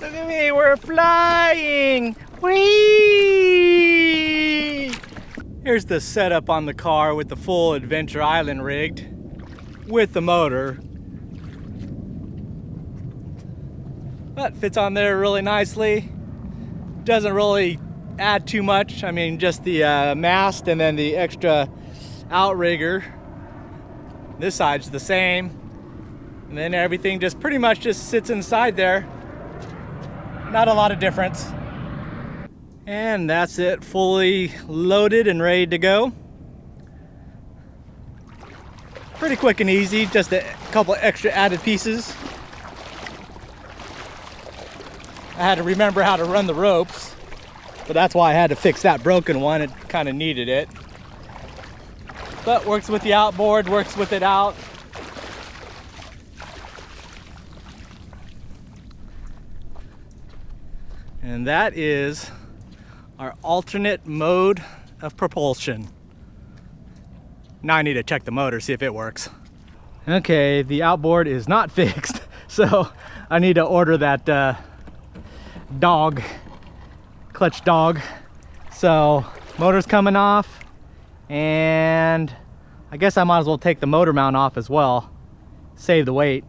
Look at me, we're flying! Whee! Here's the setup on the car with the full Adventure Island rigged with the motor. That fits on there really nicely. Doesn't really add too much. I mean, just the mast and then the extra outrigger. This side's the same. And then everything just pretty much just sits inside there. Not a lot of difference. And that's it, fully loaded and ready to go. Pretty quick and easy, just a couple extra added pieces. I had to remember how to run the ropes, but that's why I had to fix that broken one. It kind of needed it. But works with the outboard, works with it out. And that is our alternate mode of propulsion. Now I need to check the motor, see if it works. Okay, the outboard is not fixed, so I need to order that clutch dog. So motor's coming off, and I guess I might as well take the motor mount off as well, save the weight.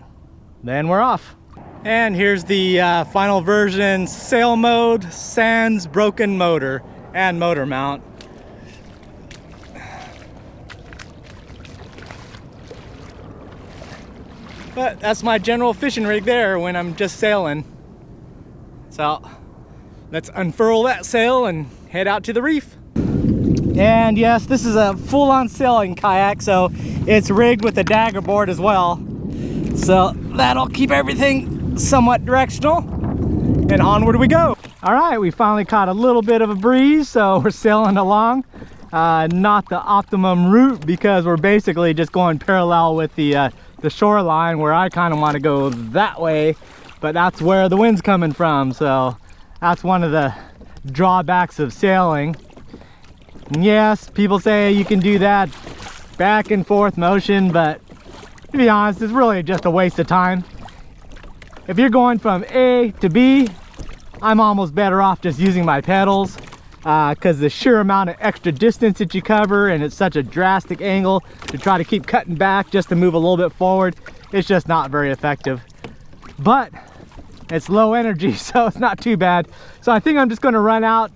Then we're off. And here's the final version, sail mode, sans broken motor and motor mount. But that's my general fishing rig there when I'm just sailing. So let's unfurl that sail and head out to the reef. And yes, this is a full-on sailing kayak, so it's rigged with a dagger board as well. So that'll keep everything somewhat directional, and onward we go. All right, we finally caught a little bit of a breeze, so we're sailing along. Not the optimum route because we're basically just going parallel with the shoreline, where I kind of want to go that way, but that's where the wind's coming from, so that's one of the drawbacks of sailing. And yes, people say you can do that back and forth motion, but to be honest, it's really just a waste of time. If you're going from A to B, I'm almost better off just using my pedals, because the sheer amount of extra distance that you cover, and it's such a drastic angle to try to keep cutting back just to move a little bit forward, it's just not very effective. But it's low energy, so it's not too bad. So I think I'm just going to run out,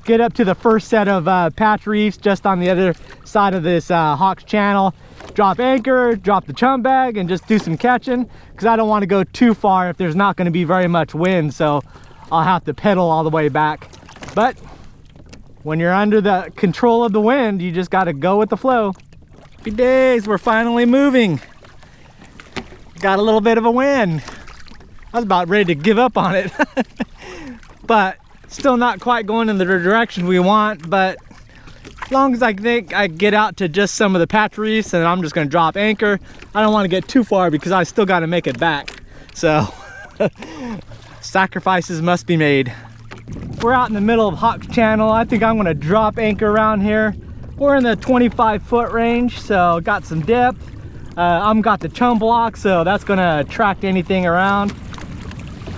get up to the first set of patch reefs just on the other side of this Hawks channel, drop anchor, drop the chum bag, and just do some catching, because I don't want to go too far if there's not going to be very much wind, so I'll have to pedal all the way back. But when you're under the control of the wind, you just got to go with the flow. Happy days, we're finally moving. Got a little bit of a wind. I was about ready to give up on it. But still not quite going in the direction we want, but as long as I think I get out to just some of the patch reefs, and I'm just going to drop anchor. I don't want to get too far because I still got to make it back. So sacrifices must be made. We're out in the middle of Hawks Channel. I think I'm going to drop anchor around here. We're in the 25-foot range, so got some depth. I'm got the chum block, so that's going to attract anything around.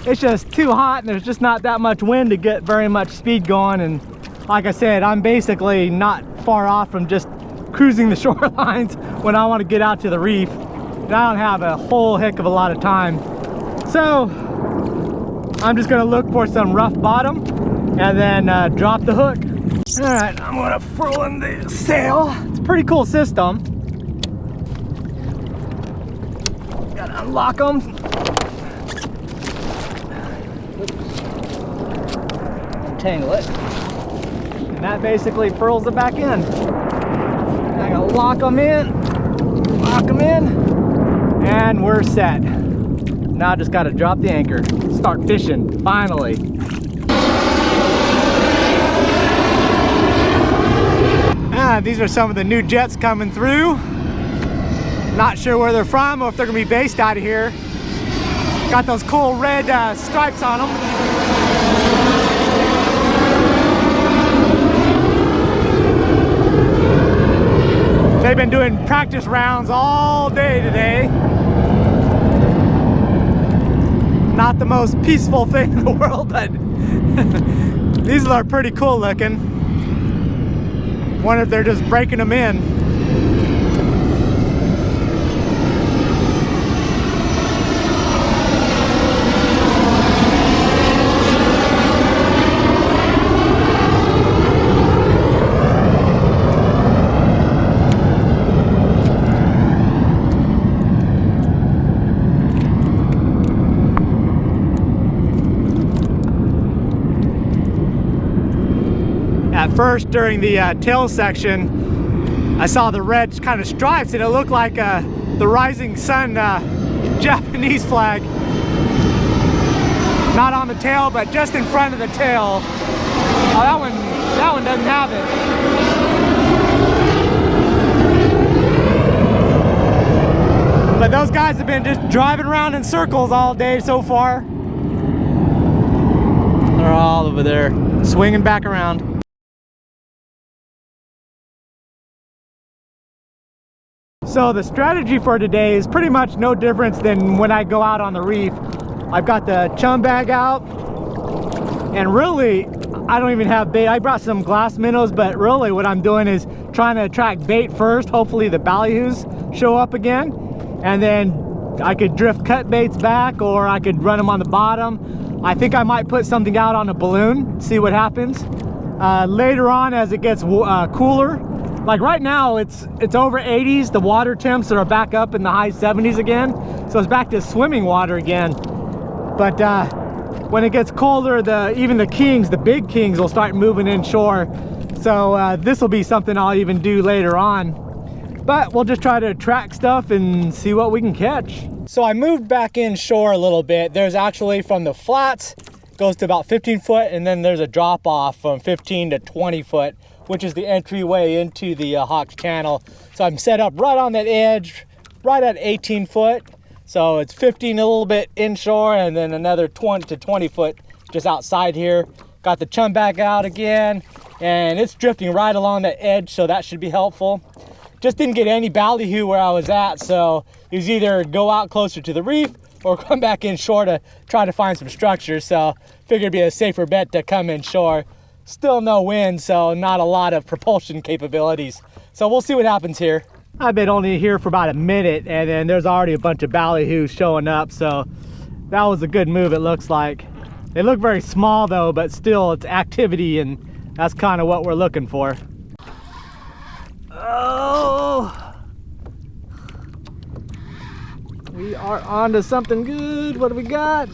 It's just too hot, and there's just not that much wind to get very much speed going. And like I said, I'm basically not far off from just cruising the shorelines when I want to get out to the reef. And I don't have a whole heck of a lot of time. So I'm just going to look for some rough bottom and then drop the hook. All right, I'm going to furl in the sail. It's a pretty cool system. Got to unlock them. Untangle it. And that basically furls it back in. I'm gonna lock them in, and we're set. Now I just gotta drop the anchor, start fishing, finally. These are some of the new jets coming through. Not sure where they're from or if they're gonna be based out of here. Got those cool red stripes on them. They've been doing practice rounds all day today. Not not the most peaceful thing in the world, but these are pretty cool looking. Wonder if they're just breaking them in. At first, during the tail section, I saw the red kind of stripes and it looked like the rising sun Japanese flag. Not on the tail, but just in front of the tail. Oh, that one doesn't have it. But those guys have been just driving around in circles all day so far. They're all over there, swinging back around. So the strategy for today is pretty much no difference than when I go out on the reef. I've got the chum bag out, and really, I don't even have bait. I brought some glass minnows, but really what I'm doing is trying to attract bait first. Hopefully the ballyhoos show up again, and then I could drift cut baits back, or I could run them on the bottom. I think I might put something out on a balloon, see what happens. Later on, as it gets cooler, like right now, it's over 80s. The water temps are back up in the high 70s again. So it's back to swimming water again. But when it gets colder, even the kings, the big kings, will start moving inshore. So this will be something I'll even do later on. But we'll just try to attract stuff and see what we can catch. So I moved back inshore a little bit. There's actually from the flats, goes to about 15 foot, and then there's a drop off from 15 to 20 foot. Which is the entryway into the Hawks Channel. So I'm set up right on that edge, right at 18 foot. So it's 15 a little bit inshore, and then another 20 to 20 foot just outside here. Got the chum bag out again, and it's drifting right along that edge, so that should be helpful. Just didn't get any ballyhoo where I was at, so it was either go out closer to the reef or come back inshore to try to find some structure. So figured it'd be a safer bet to come inshore. Still no wind, so not a lot of propulsion capabilities. So we'll see what happens here. I've been only here for about a minute, and then there's already a bunch of ballyhoos showing up, so that was a good move, it looks like. They look very small though, but still it's activity, and that's kind of what we're looking for. Oh! We are onto something good. What do we got?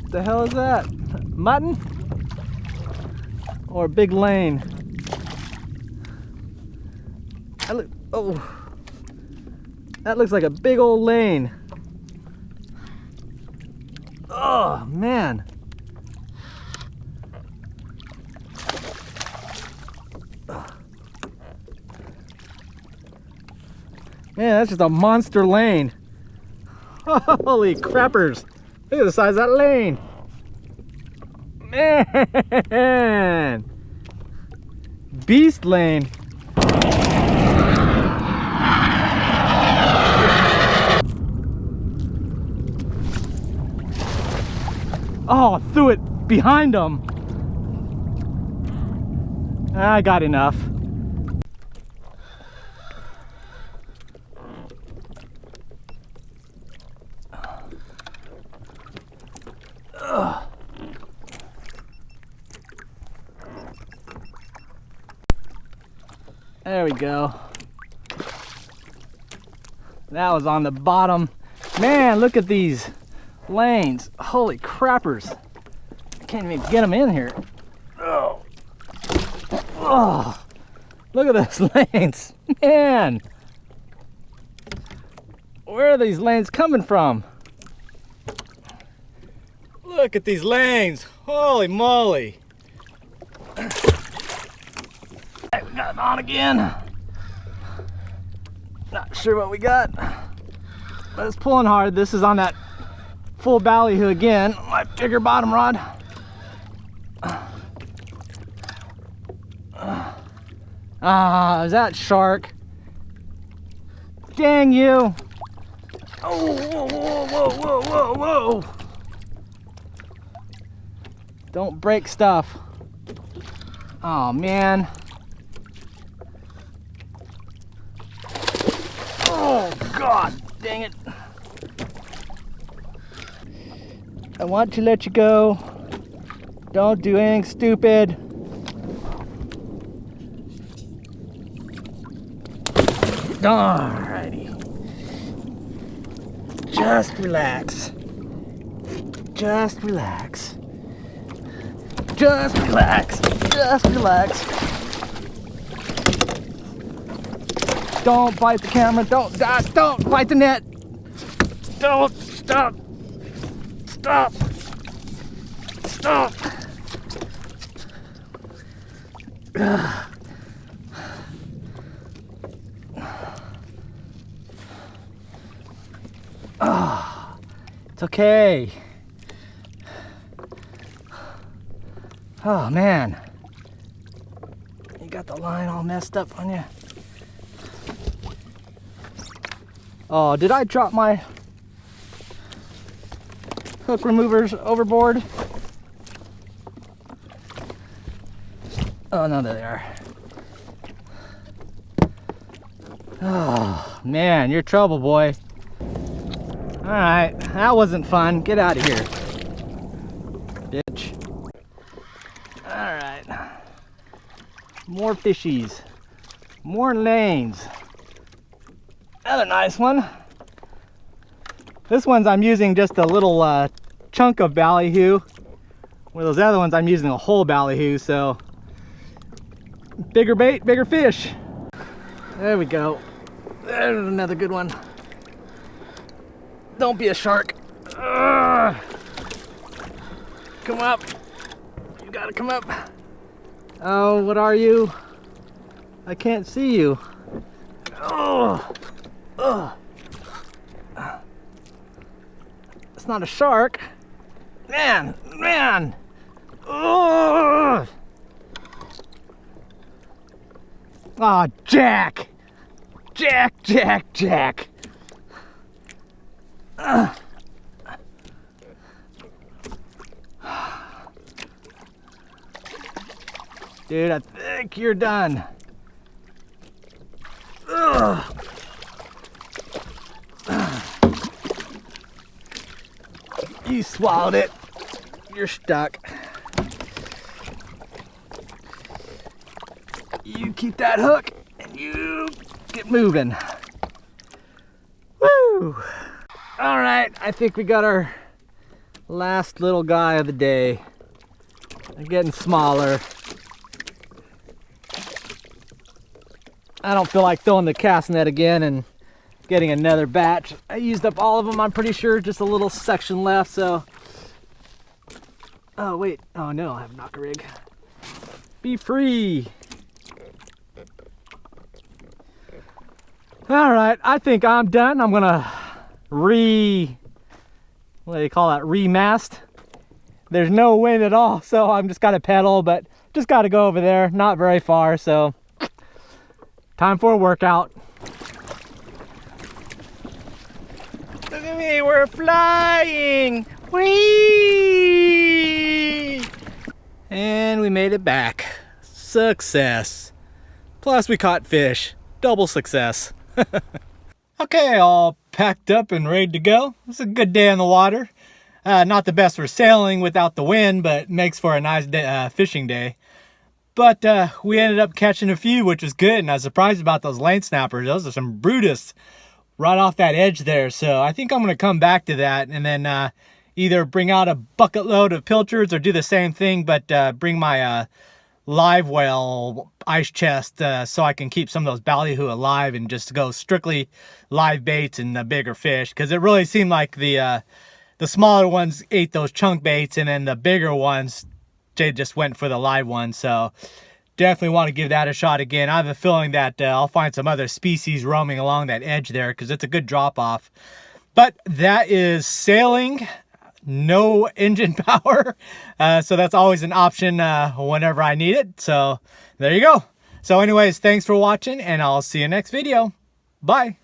What the hell is that? Mutton or a big lane? That looks like a big old lane. Oh man, that's just a monster lane. Holy crappers, look at the size of that lane. Man, beast lane. Oh, threw it behind him. I got enough. There we go. That was on the bottom. Man, look at these lanes. Holy crappers. I can't even get them in here. Oh. Oh. Look at those lanes. Man. Where are these lanes coming from? Look at these lanes. Holy moly. We got it on again. Not sure what we got, but it's pulling hard. This is on that full ballyhoo again, my bigger bottom rod. Is that shark? Dang you. Oh, whoa, whoa, whoa, whoa, whoa, whoa. Don't break stuff. Oh, man. Oh, God, dang it. I want to let you go. Don't do anything stupid. Alrighty. Just relax. Just relax. Just relax. Just relax. Don't bite the camera. Don't bite the net. Don't stop. Stop. Stop. Oh, it's okay. Oh man, you got the line all messed up on you. Oh, did I drop my hook removers overboard? Oh no, there they are. Oh man, you're trouble, boy. All right, that wasn't fun. Get out of here, bitch. All right, more fishies, more lanes. Another nice one. This one's I'm using just a little chunk of ballyhoo. Where those other ones I'm using a whole ballyhoo, so bigger bait, bigger fish. There we go. There's another good one. Don't be a shark. Ugh. Come up. You gotta come up. Oh, what are you? I can't see you. Oh. Ugh. It's not a shark. Man. Ugh. Oh, Jack. Jack. Dude, I think you're done. Ugh. You swallowed it. You're stuck. You keep that hook and you get moving. Woo! All right, I think we got our last little guy of the day. They're getting smaller. I don't feel like throwing the cast net again and getting another batch. I used up all of them, I'm pretty sure. Just a little section left, so. Oh, wait. Oh, no, I have a knocker rig. Be free. All right, I think I'm done. I'm gonna what do you call that, remast. There's no wind at all, so I'm just gotta pedal, but just gotta go over there, not very far, so time for a workout. Look at me, we're flying. Whee! And we made it back. Success. Plus we caught fish. Double success. Okay, all packed up and ready to go. It's a good day on the water. Not the best for sailing without the wind, but makes for a nice day, fishing day. But we ended up catching a few, which was good, and I was surprised about those lane snappers. Those are some Brutus right off that edge there. So I think I'm going to come back to that and then either bring out a bucket load of pilchards or do the same thing, but bring my live well ice chest so I can keep some of those ballyhoo alive and just go strictly live baits and the bigger fish, because it really seemed like the smaller ones ate those chunk baits and then the bigger ones, they just went for the live ones. So definitely want to give that a shot again. I have a feeling that I'll find some other species roaming along that edge there because it's a good drop off. But that is sailing, no engine power, so that's always an option whenever I need it. So there you go. So anyways, thanks for watching, and I'll see you next video. Bye.